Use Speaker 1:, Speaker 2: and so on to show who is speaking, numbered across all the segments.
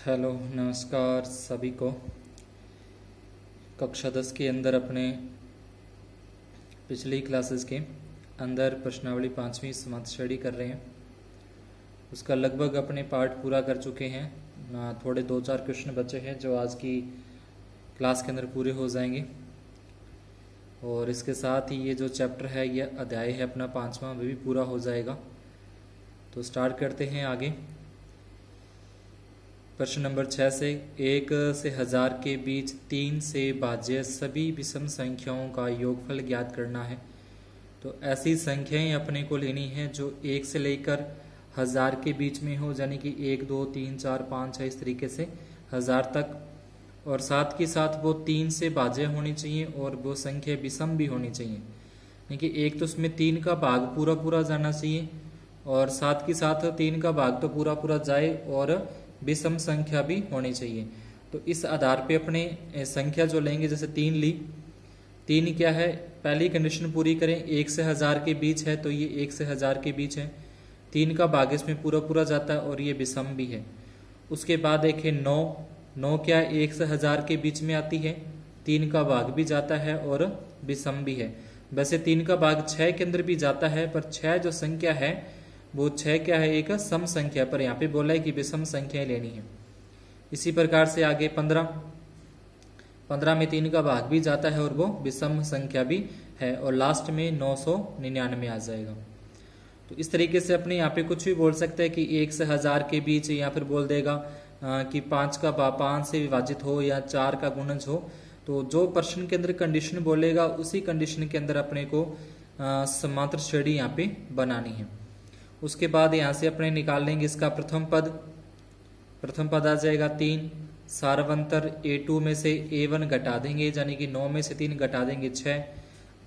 Speaker 1: Hello, नमस्कार सभी को। कक्षा 10 के अंदर अपने पिछली क्लासेस के अंदर प्रश्नावली 5वीं समाप्त स्टडी कर रहे हैं। उसका लगभग अपने पार्ट पूरा कर चुके हैं। थोड़े 2-4 क्वेश्चन बचे हैं जो आज की क्लास के अंदर पूरे हो जाएंगे। और इसके साथ ही ये जो चैप्टर है, ये अध्याय है अपना 5वां, वो भी पूरा हो जाएगा। तो स्टार्ट करते हैं आगे। प्रश्न नंबर 6 से 1 से 1000 के बीच 3 से भाज्य सभी विषम संख्याओं का योगफल ज्ञात करना है। तो ऐसी संख्याएं अपने को लेनी है जो 1 से लेकर 1000 के बीच में हो, यानी कि 1, 2, 3, 4, 5, 6 इस तरीके से 1000 तक। और साथ के साथ वो 3 से भाज्य होनी चाहिए और वो संख्या विषम भी होनी चाहिए, यानी कि एक तो उसमें 3 का भाग पूरा पूरा जाना चाहिए और साथ के साथ 3 का भाग तो पूरा पूरा जाए और विषम संख्या भी होनी चाहिए। तो इस आधार पे अपने संख्या जो लेंगे, जैसे 3 ली, 3 क्या है, पहली कंडीशन पूरी करें, 1 से 1000 के बीच है, तो ये 1 से 1000 के बीच है, 3 का भाग इसमें पूरा पूरा जाता है और ये विषम भी है। उसके बाद देखें 9 क्या है, 1 से 1000 के बीच में आती है, 3 का भाग भी जाता है और विषम भी है। वैसे 3 का भाग 6 के अंदर भी जाता है, पर 6 जो संख्या है वो 6 क्या है, एक सम संख्या, पर यहाँ पे बोला है कि विषम संख्याएं लेनी है। इसी प्रकार से आगे 15 में 3 का भाग भी जाता है और वो विषम संख्या भी है, और लास्ट में 999 आ जाएगा। तो इस तरीके से अपने यहाँ पे कुछ भी बोल सकते हैं कि 1 से 1000 के बीच, या फिर बोल देगा कि 5 का 5 से विभाजित हो या 4 का गुणज हो। तो जो प्रश्न के अंदर कंडीशन बोलेगा उसी कंडीशन के अंदर अपने को समांतर श्रेणी यहाँ पे बनानी है। उसके बाद यहाँ से अपने निकाल लेंगे इसका प्रथम पद आ जाएगा 3, सारवंतर A2 में से A1 घटा देंगे, यानी कि 9 में से 3 घटा देंगे 6।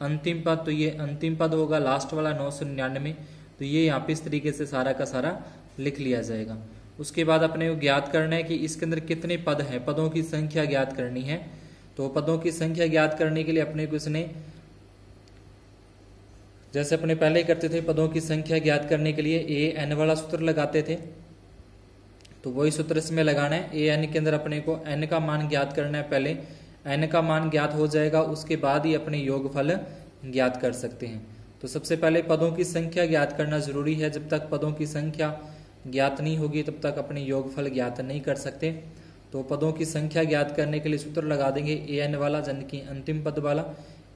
Speaker 1: अंतिम पद, तो ये अंतिम पद होगा लास्ट वाला 999। तो ये यहाँ पे इस तरीके से सारा का सारा लिख लिया जाएगा। उसके बाद अपने को ज्ञात करना है कि इसके अंदर कितने पद हैं, पदों की संख्या ज्ञात करनी है। तो पदों की संख्या ज्ञात करने के लिए अपने को इसने, जैसे अपने पहले करते थे, पदों की संख्या ज्ञात करने के लिए an वाला सूत्र लगाते थे, तो वही सूत्र इसमें लगाना है। an के अंदर अपने को n का मान ज्ञात करना है। पहले n का मान ज्ञात हो जाएगा, उसके बाद ही अपने योगफल ज्ञात कर सकते हैं। तो सबसे पहले पदों की संख्या ज्ञात करना जरूरी है। जब तक पदों की संख्या ज्ञात नहीं होगी तब तक अपने योगफल ज्ञात नहीं कर सकते। तो पदों की संख्या ज्ञात करने के लिए सूत्र लगा देंगे an वाला, यानी कि अंतिम पद वाला,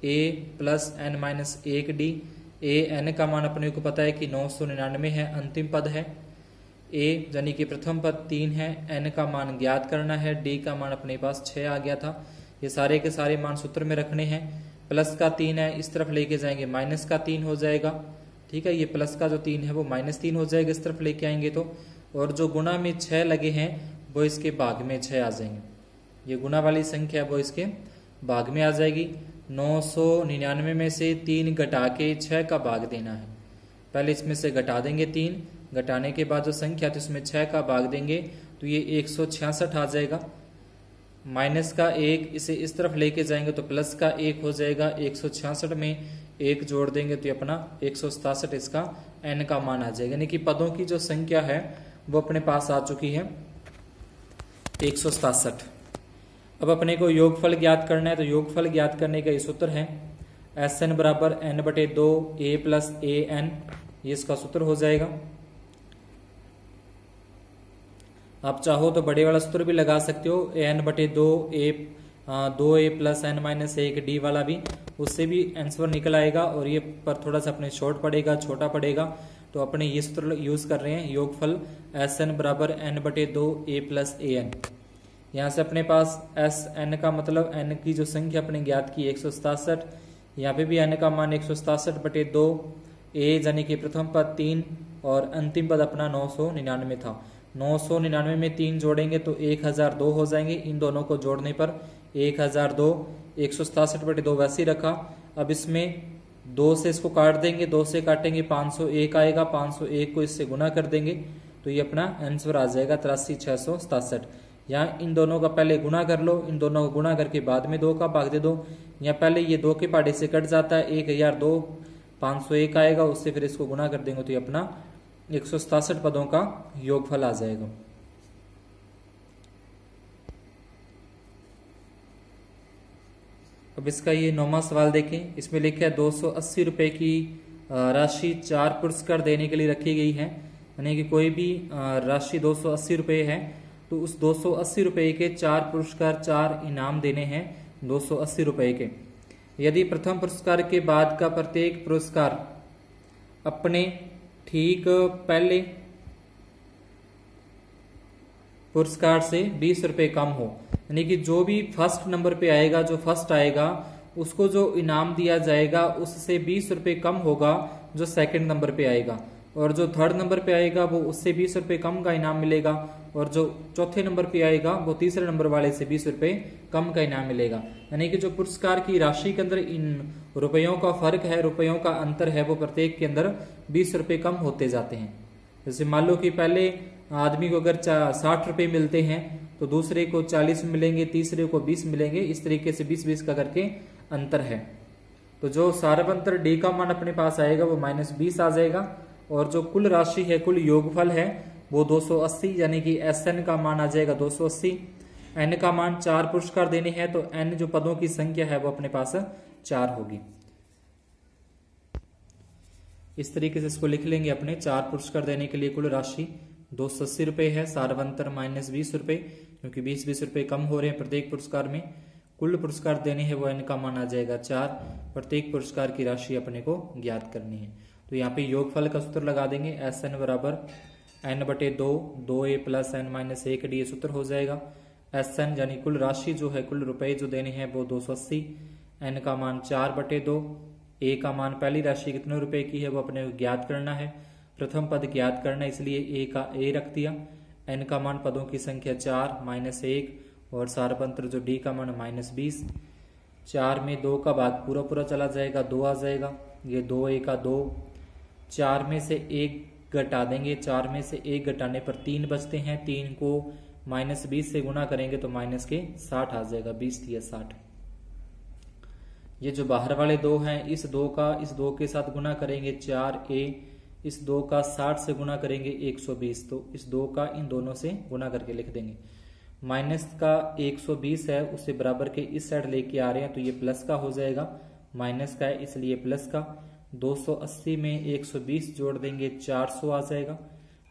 Speaker 1: a + n - 1d। an का मान अपने को पता है कि 999 है, अंतिम पद है। a यानी कि प्रथम पद 3 है, n का मान ज्ञात करना है, d का मान अपने पास 6 आ गया था। ये सारे के सारे मान सूत्र में रखने हैं। प्लस का 3 है, इस तरफ लेके जाएंगे माइनस का 3 हो जाएगा। ठीक है, ये प्लस का जो 3 है वो -3 हो जाएगा, इस तरफ लेके आएंगे तो। और जो गुणा में 6 लगे हैं वो इसके भाग में 6 आ जाएंगे। ये गुणा वाली संख्या वो इसके भाग में आ जाएगी। 999 में से 3 घटा के 6 का भाग देना है। पहले इसमें से घटा देंगे 3, घटाने के बाद जो संख्या थी उसमें 6 का भाग देंगे, तो ये 166 आ जाएगा। माइनस का 1 इसे इस तरफ लेके जाएंगे तो प्लस का 1 हो जाएगा। 166 में 1 जोड़ देंगे तो अपना 167 इसका n का मान आ जाएगा, यानी कि पदों की जो संख्या है वो अपने पास आ चुकी है 167। अब अपने को योगफल ज्ञात करना है। तो योगफल ज्ञात करने का ये सूत्र है Sn = n/2 a + an, ये इसका सूत्र हो जाएगा। आप चाहो तो बड़े वाला सूत्र भी लगा सकते हो, an/2 2a + n - 1 d वाला भी, उससे भी आंसर निकल आएगा। और ये पर थोड़ा सा अपने शॉर्ट पड़ेगा, छोटा पड़ेगा, तो अपने ये सूत्र यूज कर रहे हैं। योगफल Sn = n/2 a + an। यहाँ से अपने पास Sn का मतलब n की जो संख्या अपने ज्ञात की 167, यहाँ पे भी n का मान 167/2, a यानी कि प्रथम पद 3 और अंतिम पद अपना 999 था। 999 में 3 जोड़ेंगे तो 1002 हो जाएंगे। इन दोनों को जोड़ने पर 1002, 167/2 वैसे ही रखा। अब इसमें 2 से इसको काट देंगे, 2 से काटेंगे 501 आएगा, 501 को इससे गुना कर देंगे तो ये अपना आंसर आ जाएगा 83,667। यहाँ इन दोनों का पहले गुना कर लो, इन दोनों को गुना करके बाद में 2 का भाग दे दो। यहाँ पहले ये 2 के पहाड़े से कट जाता है, 1002, 501 आएगा, उससे फिर इसको गुना कर देंगे तो ये अपना 167 पदों का योगफल आ जाएगा। अब इसका ये 9वां सवाल देखें। इसमें लिखा है 280 रुपए की राशि 4 पुरस्कार देने के लिए रखी गई है। यानी कि कोई भी राशि 280 रुपए है तो उस 280 रुपए के 4 पुरस्कार, 4 इनाम देने हैं 280 रुपए के। यदि प्रथम पुरस्कार के बाद का प्रत्येक पुरस्कार अपने ठीक पहले पुरस्कार से 20 रुपए कम हो, यानी कि जो भी फर्स्ट नंबर पे आएगा, जो फर्स्ट आएगा, उसको जो इनाम दिया जाएगा उससे 20 रुपए कम होगा जो सेकंड नंबर पे आएगा, और जो थर्ड नंबर पे आएगा वो उससे 20 रुपए कम का इनाम मिलेगा, और जो चौथे नंबर पे आएगा वो तीसरे नंबर वाले से 20 रुपए कम का इनाम मिलेगा। यानी कि जो पुरस्कार की राशि के अंदर इन रुपयों का फर्क है, रुपयों का अंतर है, वो प्रत्येक के अंदर 20 रुपए कम होते जाते हैं। जैसे मान लो कि पहले आदमी को अगर 60 रुपए मिलते हैं तो दूसरे को 40 मिलेंगे, तीसरे को 20 मिलेंगे, इस तरीके से 20-20 का करके अंतर है। तो जो सारवंतर डी का मान अपने पास आएगा वो -20 आ जाएगा, और जो कुल राशि है, कुल योगफल है वो 280, यानी कि SN का मान आ जाएगा 280। N का मान 4 पुरस्कार देने हैं तो N जो पदों की संख्या है वो अपने पास 4 होगी। इस तरीके से इसको लिख लेंगे अपने। 4 पुरस्कार देने के लिए कुल राशि 280 रुपए है, सारवंतर -20 रुपए, क्योंकि 20-20 रुपए कम हो रहे हैं प्रत्येक पुरस्कार में। कुल पुरस्कार देने हैं वो N का मान आ जाएगा 4। प्रत्येक पुरस्कार की राशि अपने को ज्ञात करनी है। तो यहाँ पे योगफल का सूत्र लगा देंगे। SN बराबर N/2, 2A + N-1D, ये सूत्र हो जाएगा। SN यानी कुल राशि जो है, कुल रुपए जो देने हैं वो 280, N का मान 4/2, A का मान पहली राशि कितने रुपए की है वो अपने को ज्ञात करना है। प्रथम पद ज्ञात करना है, इसलिए A का A रख दिया। N का मान पदों की संख्या 4 -1, और सारवंतर जो D का मान -20। 4 में 2 का भाग पूरा पूरा चला जाएगा, 2 आ जाएगा। ये 2A का 2, 4 में से 1 घटा देंगे, 4 में से 1 घटाने पर 3 बचते हैं। 3 को -20 से गुना करेंगे तो -60 आ जाएगा, 20 × 60। ये जो बाहर वाले 2 हैं, इस 2 का इस 2 के साथ गुना करेंगे 4A, इस 2 का 60 से गुना करेंगे 120, तो इस 2 का इन दोनों से गुना करके लिख देंगे। माइनस का 120 है, उसे बराबर के इस साइड लेके आ रहे हैं तो ये प्लस का हो जाएगा, माइनस का है इसलिए प्लस का। 280 में 120 जोड़ देंगे 400 आ जाएगा,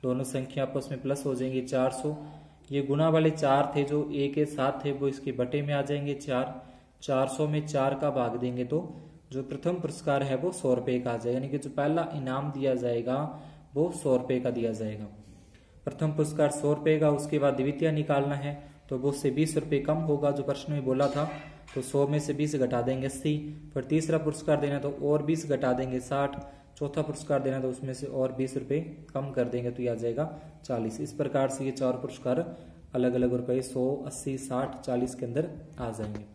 Speaker 1: दोनों संख्या आपस में प्लस हो जाएंगे 400। ये गुना वाले 4 थे जो A के साथ थे वो इसके बटे में आ जाएंगे 4। 400 में 4 का भाग देंगे तो जो प्रथम पुरस्कार है वो 100 रुपए का आ जाएगा, यानी कि जो पहला इनाम दिया जाएगा वो 100 रुपए का दिया जाएगा। प्रथम पुरस्कार 100 रुपए का, उसके बाद द्वितीय निकालना है तो वो उससे 20 रुपए कम होगा जो प्रश्न में बोला था, तो 100 में से 20 घटा देंगे 80। फिर तीसरा पुरस्कार देना तो और 20 घटा देंगे 60। चौथा पुरस्कार देना तो उसमें से और 20 रुपए कम कर देंगे तो यह आ जाएगा 40। इस प्रकार से ये 4 पुरस्कार अलग अलग रुपए 100, 80, 60, 40 के अंदर आ जाएंगे।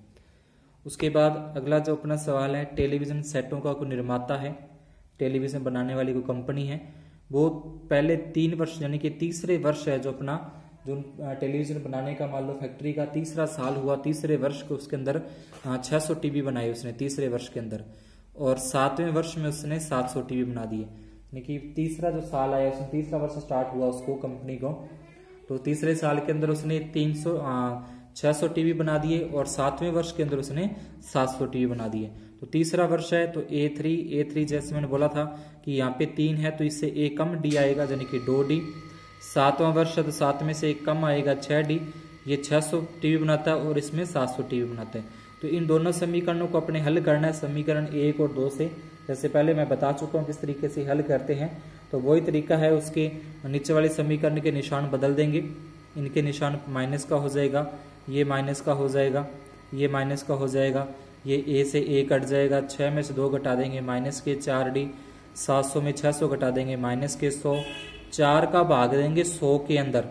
Speaker 1: उसके बाद अगला जो अपना सवाल है, टेलीविजन सेटों का कोई निर्माता है, टेलीविजन बनाने वाली कोई कंपनी है, वो पहले 3 वर्ष यानी कि तीसरे वर्ष है जो अपना जो टेलीविजन बनाने का मान लो फैक्ट्री का तीसरा साल हुआ, तीसरे वर्ष को उसके अंदर 600 टीवी बनाए उसने तीसरे वर्ष के अंदर, और 7वें वर्ष में उसने 700 टीवी बना दिए। यानी कि तीसरा जो साल आया उसने तीसरा वर्ष स्टार्ट हुआ उसको कंपनी को, तो तीसरे साल के अंदर उसने 600 टीवी बना दिए, और 7वें वर्ष के अंदर उसने 700 टीवी बना दिए। तो तीसरा वर्ष है तो A3 जैसे मैंने बोला था कि यहाँ पे 3 है तो इससे A कम D आएगा यानी कि 2D। 7वां वर्ष है तो 7 में से 1 कम आएगा 6D। ये 600 टीवी बनाता है और इसमें 700 टीवी बनाते हैं। तो इन दोनों समीकरणों को अपने हल करना है समीकरण 1 और 2 से, जैसे पहले मैं बता चुका हूँ किस तरीके से हल करते हैं। तो वही तरीका है, उसके नीचे वाले समीकरण के निशान बदल देंगे, इनके निशान माइनस का हो जाएगा, ये माइनस का हो जाएगा, ये माइनस का हो जाएगा, ये A से A कट जाएगा, 6 में से 2 घटा देंगे माइनस के 4D, 700 में 600 घटा देंगे माइनस के 100, 4 का भाग देंगे 100 के अंदर,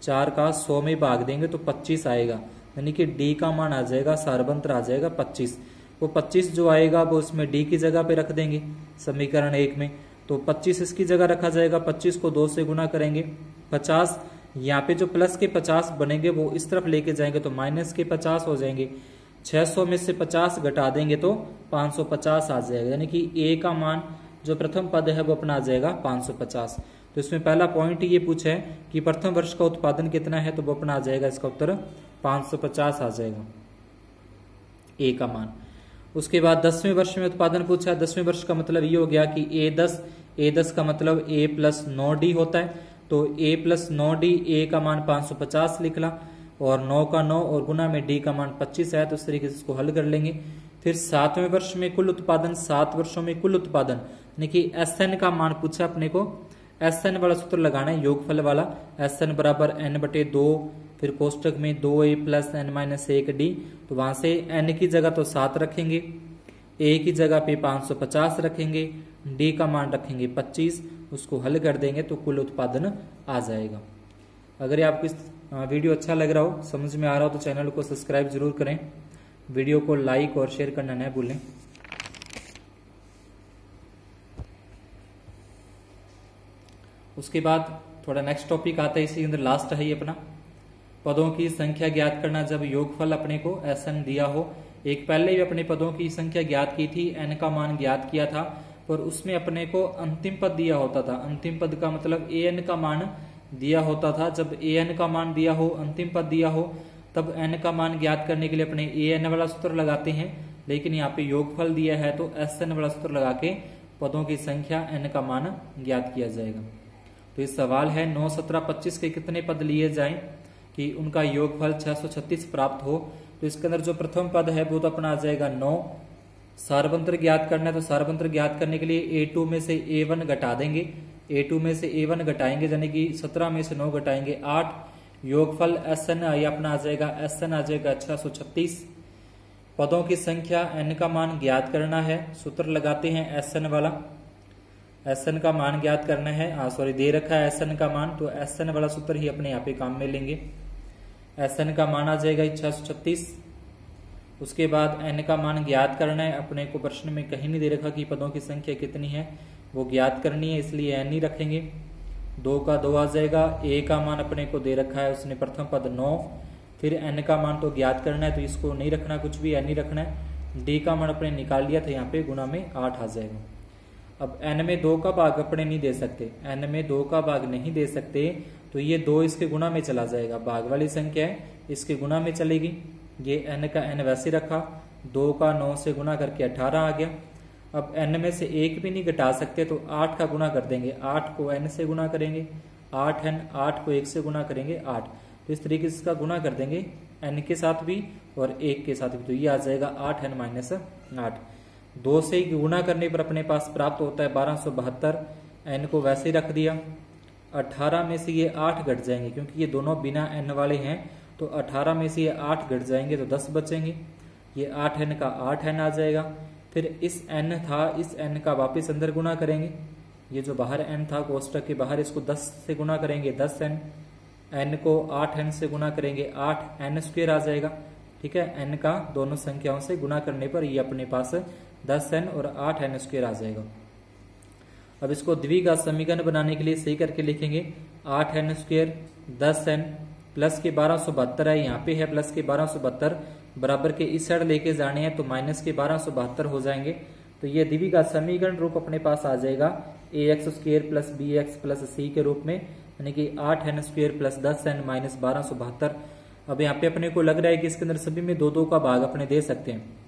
Speaker 1: 4 का 100 में भाग देंगे तो 25 आएगा, यानी कि D का मान आ जाएगा सारवंतर आ जाएगा 25। वो 25 जो आएगा वो उसमें D की जगह पे रख देंगे समीकरण 1 में, तो 25 इसकी जगह रखा जाएगा, 25 को 2 से गुना करेंगे 50, यहाँ पे जो प्लस के 50 बनेंगे वो इस तरफ लेके जाएंगे तो माइनस के 50 हो जाएंगे, 600 में से 50 घटा देंगे तो 550 आ जाएगा, यानी कि A का मान जो प्रथम पद है वो अपना आ जाएगा 550। तो इसमें पहला पॉइंट ये पूछा है कि प्रथम वर्ष का उत्पादन कितना है, तो वो अपना आ जाएगा इसका उत्तर 550 आ जाएगा A का मान। उसके बाद 10वें वर्ष में उत्पादन पूछा। 10वें वर्ष का मतलब ये हो गया कि A10 का मतलब A प्लस 9D होता है, तो A प्लस 9D, A का मान 550 लिखला और 9 का 9 और गुना में D का मान 25 है, तो इस तरीके से इसको हल कर लेंगे। फिर 7वें वर्ष में कुल उत्पादन, 7 वर्षों में कुल उत्पादन यानी कि SN का मान पूछा अपने को। SN वाला सूत्र लगाना है, योगफल वाला। SN बराबर n/2, फिर कोष्टक में 2A प्लस n-1D, तो वहां से n की जगह तो 7 रखेंगे, A की जगह पे 550 रखेंगे, D का मान रखेंगे 25, उसको हल कर देंगे तो कुल उत्पादन आ जाएगा। अगर ये आपको इस वीडियो अच्छा लग रहा हो, समझ में आ रहा हो, तो चैनल को सब्सक्राइब जरूर करें, वीडियो को लाइक और शेयर करना न भूलें। उसके बाद थोड़ा नेक्स्ट टॉपिक आता है, इसी अंदर लास्ट है ये अपना, पदों की संख्या ज्ञात करना जब योगफल अपने को SN दिया हो। एक पहले भी अपने पदों की संख्या ज्ञात की थी, n का मान ज्ञात किया था, पर उसमें अपने को अंतिम पद दिया होता था। अंतिम पद का मतलब AN का मान दिया होता था। जब AN का मान दिया हो, अंतिम पद दिया हो, तब n का मान ज्ञात करने के लिए अपने AN वाला सूत्र लगाते हैं, लेकिन यहाँ पे योगफल दिया है तो SN वाला सूत्र लगा के पदों की संख्या n का मान ज्ञात किया जाएगा। तो ये सवाल है 9, 17, 25 के कितने पद लिए जाएं कि उनका योगफल 636 प्राप्त हो। तो इसके अंदर जो प्रथम पद है वो तो अपना आ जाएगा 9। सारवंत्र ज्ञात करना है, तो सारवंत्र ज्ञात करने के लिए A2 में से A1 घटा देंगे, A2 में से A1 घटाएंगे, यानी कि 17 में से 9 घटाएंगे 8। योगफल SN ये अपना आ जाएगा, SN आ जाएगा 636। पदों की संख्या n का मान ज्ञात करना है, सूत्र लगाते हैं SN वाला। SN का मान ज्ञात करना है, दे रखा है SN का मान, तो SN वाला सूत्र ही अपने यहाँ पे काम में लेंगे। SN का मान आ जाएगा 636। उसके बाद n का मान ज्ञात करना है, अपने को प्रश्न में कहीं नहीं दे रखा कि पदों की संख्या कितनी है, वो ज्ञात करनी है, इसलिए n ही रखेंगे। 2 का 2 आ जाएगा। A का मान अपने को दे रखा है, उसने प्रथम पद 9, फिर n का मान तो ज्ञात करना है, तो इसको नहीं रखना कुछ भी, n ही रखना है। D का मान अपने निकाल लिया था, यहाँ पे गुना में 8 आ जाएगा। अब n में 2 का भाग अपने नहीं दे सकते, n में 2 का भाग नहीं दे सकते, तो ये 2 इसके गुना में चला जाएगा। भाग वाली संख्या है, इसके गुना में चलेगी। ये n का n वैसे रखा, 2 का 9 से गुना करके 18 आ गया। अब n में से 1 भी नहीं घटा सकते, तो 8 का गुना कर देंगे। 8 को n से गुना करेंगे 8n, 8 को 1 से गुना करेंगे 8, तो इस तरीके से इसका गुना कर देंगे n के साथ भी और 1 के साथ भी, तो ये आ जाएगा 8n-8। 2 से गुना करने पर अपने पास प्राप्त होता है 1272। n को वैसे ही रख दिया। 18 में से ये 8 घट जाएंगे, क्योंकि ये दोनों बिना n वाले हैं, तो 18 में से ये 8 घट जाएंगे तो 10 बचेंगे। ये 8n का 8n आ जाएगा। फिर इस n था, इस n का वापस अंदर गुना करेंगे। ये जो बाहर n था कोष्टक के बाहर, इसको 10 से गुना करेंगे 10n। n को 8n से गुना करेंगे 8n² आ जाएगा। ठीक है, n का दोनों संख्याओं से गुना करने पर ये अपने पास 10n और 8n² आ जाएगा। अब इसको द्विघात समीकरण बनाने के लिए सही करके लिखेंगे 8n² 10n प्लस के 1272 है, यहाँ पे है प्लस के 1272, बराबर के इस साइड लेके जाने हैं तो माइनस के 1272 हो जाएंगे। तो ये द्विघात समीकरण रूप अपने पास आ जाएगा ax² plus bx plus c के रूप में, यानी कि 8n² प्लस 10n माइनस 1272। अब यहाँ पे अपने को लग रहा है कि इसके अंदर सभी में 2-2 का भाग अपने दे सकते हैं।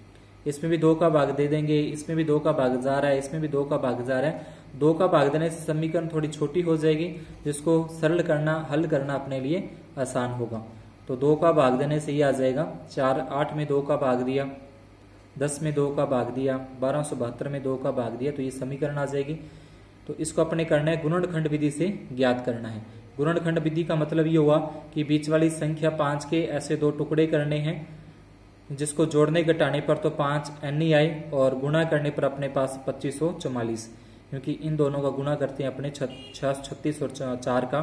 Speaker 1: इसमें भी 2 का भाग दे देंगे, इसमें भी 2 का भाग जा रहा है, इसमें भी 2 का भाग जा रहा है। 2 का भाग देने से समीकरण थोड़ी छोटी हो जाएगी, जिसको सरल करना, हल करना अपने लिए आसान होगा। तो 2 का भाग देने से ये आ जाएगा 4, 8 में 2 का भाग दिया, 10 में 2 का भाग दिया, 1272 में 2 का भाग दिया, तो ये समीकरण आ जाएगी। तो इसको अपने करना है गुणनखंड विधि से ज्ञात करना है। गुणनखंड विधि का मतलब ये हुआ कि बीच वाली संख्या 5 के ऐसे 2 टुकड़े करने हैं, जिसको जोड़ने घटाने पर तो 5n ही आए और गुणा करने पर अपने पास 2544, क्योंकि इन दोनों का गुणा करते हैं अपने 36 और 4 का,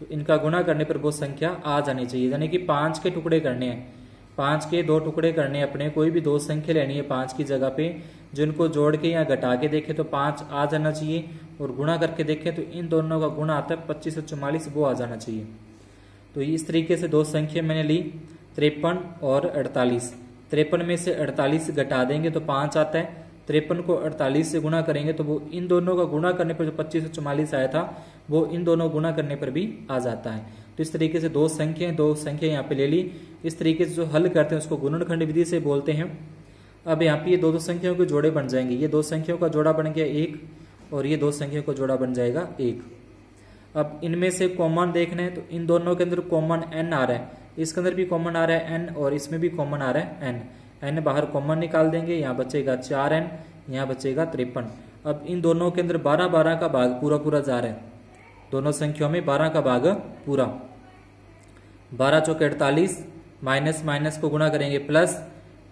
Speaker 1: तो इनका गुणा करने पर वो संख्या आ जानी चाहिए। यानी कि 5 के टुकड़े करने हैं, 5 के 2 टुकड़े करने हैं अपने, कोई भी 2 संख्या लेनी है 5 की जगह पे, जिनको जोड़ के या घटा के देखें तो 5 आ जाना चाहिए, और गुणा करके देखें तो इन दोनों का गुणा आता है 25 और 44, वो आ जाना चाहिए। तो इस तरीके से 2 संख्या मैंने ली, 53 और 48। 53 में से 48 घटा देंगे तो 5 आता है, 53 को 48 से गुणा करेंगे तो वो इन दोनों का गुणा करने पर जो 25 और 44 आया था वो इन दोनों गुणा करने पर भी आ जाता है। तो इस तरीके से 2 संख्या यहाँ पे ले ली। इस तरीके से जो हल करते हैं उसको गुणनखंड विधि से बोलते हैं। अब यहाँ पे ये दो संख्याओं के जोड़े बन जाएंगे। ये दो संख्याओं का जोड़ा बन गया 1 और ये दो संख्याओं का जोड़ा बन जाएगा 1। अब इनमें से कॉमन देखना है तो इन दोनों के अंदर कॉमन n आ रहा है, इसके अंदर भी कॉमन आ रहा है n और इसमें भी कॉमन आ रहा है n बाहर कॉमन निकाल देंगे, यहाँ बचेगा 4n, यहाँ बचेगा 53। अब इन दोनों के अंदर 12 का भाग पूरा पूरा जा रहा है, दोनों संख्याओं में 12 का भाग पूरा, 12 चौके 48, माइनस माइनस को गुणा करेंगे प्लस,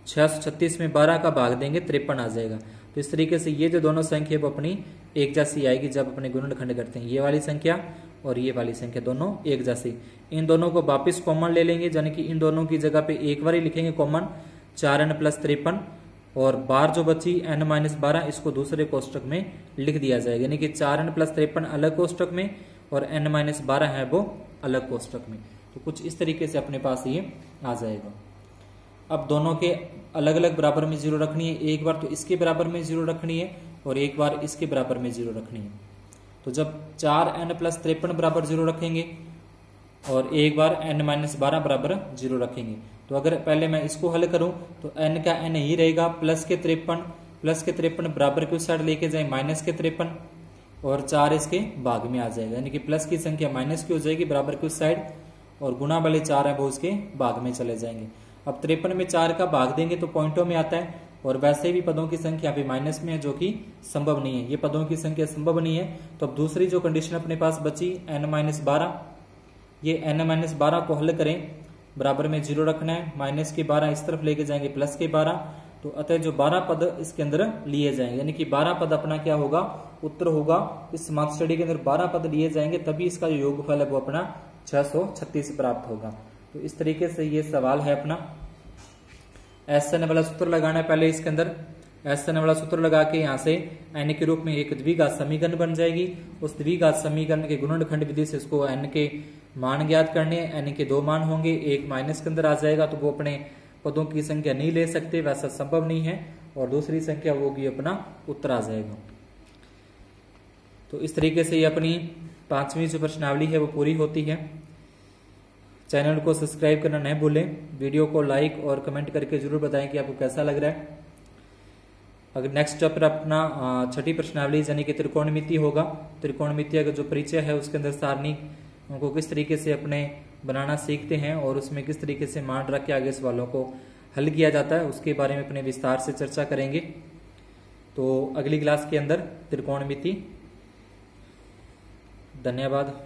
Speaker 1: 636 में 12 का भाग देंगे 53 आ जाएगा। तो इस तरीके से ये जो दोनों संख्या वो अपनी एक जैसी आएगी जब अपने गुणनखंड करते हैं। ये वाली संख्या और ये वाली संख्या दोनों एक जैसी। इन दोनों को वापस कॉमन ले लेंगे, यानी कि इन दोनों की जगह पे एक बार ही लिखेंगे कॉमन, 4n + 53, और बार जो बची n-12 इसको दूसरे कोष्टक में लिख दिया जाएगा, यानी कि 4n + 53 अलग कोष्टक में और n-12 है वो अलग कोष्टक में। तो कुछ इस तरीके से अपने पास ये आ जाएगा। अब दोनों के अलग अलग बराबर में 0 रखनी है, एक बार तो इसके बराबर में 0 रखनी है और एक बार इसके बराबर में 0 रखनी है। तो जब 4n + 53 बराबर 0 रखेंगे और एक बार n-12 बराबर 0 रखेंगे, तो अगर पहले मैं इसको हल करूं तो n का n ही रहेगा, प्लस के 53 बराबर की उस साइड लेके जाए माइनस के 53 और 4 इसके भाग में आ जाएगा, यानी कि प्लस की संख्या माइनस की हो जाएगी बराबर की उस साइड और गुणा वाले 4 है वो उसके भाग में चले जाएंगे। अब 53 में 4 का भाग देंगे तो पॉइंटों में आता है, और वैसे भी पदों की संख्या अभी माइनस में है जो कि संभव नहीं है, ये पदों की संख्या संभव नहीं है। तो अब दूसरी जो कंडीशन अपने पास बची n-12, ये n-12 को हल करें, बराबर में 0 रखना है, माइनस के 12 इस तरफ लेके जाएंगे प्लस के 12, तो अतः जो 12 पद इसके अंदर लिए जाएंगे, यानी कि 12 पद अपना क्या होगा, उत्तर होगा। इस समाप्त स्टडी के अंदर 12 पद लिए जाएंगे तभी इसका जो योगफल है वो अपना 636 प्राप्त होगा। तो इस तरीके से ये सवाल है अपना। SN वाला सूत्र लगाना है पहले, इसके अंदर SN वाला सूत्र लगा के यहाँ से n के रूप में एक द्विघात समीकरण बन जाएगी। उस द्विघात समीकरण के गुणनखंड विधि से इसको n के मान ज्ञात करने हैं। n के 2 मान होंगे, एक माइनस के अंदर आ जाएगा तो वो अपने पदों की संख्या नहीं ले सकते, वैसा संभव नहीं है, और दूसरी संख्या वो भी अपना उत्तर आ जाएगा। तो इस तरीके से ये अपनी 5वीं जो प्रश्नावली है वो पूरी होती है। चैनल को सब्सक्राइब करना न भूलें, वीडियो को लाइक और कमेंट करके जरूर बताएं कि आपको कैसा लग रहा है। अगर नेक्स्ट चैप्टर अपना 6ठी प्रश्नावली यानी कि त्रिकोणमिति होगा। त्रिकोणमिति का जो परिचय है उसके अंदर सारणी उनको किस तरीके से अपने बनाना सीखते हैं और उसमें किस तरीके से मान रख के आगे सवालों को हल किया जाता है, उसके बारे में अपने विस्तार से चर्चा करेंगे। तो अगली क्लास के अंदर त्रिकोणमिति। धन्यवाद।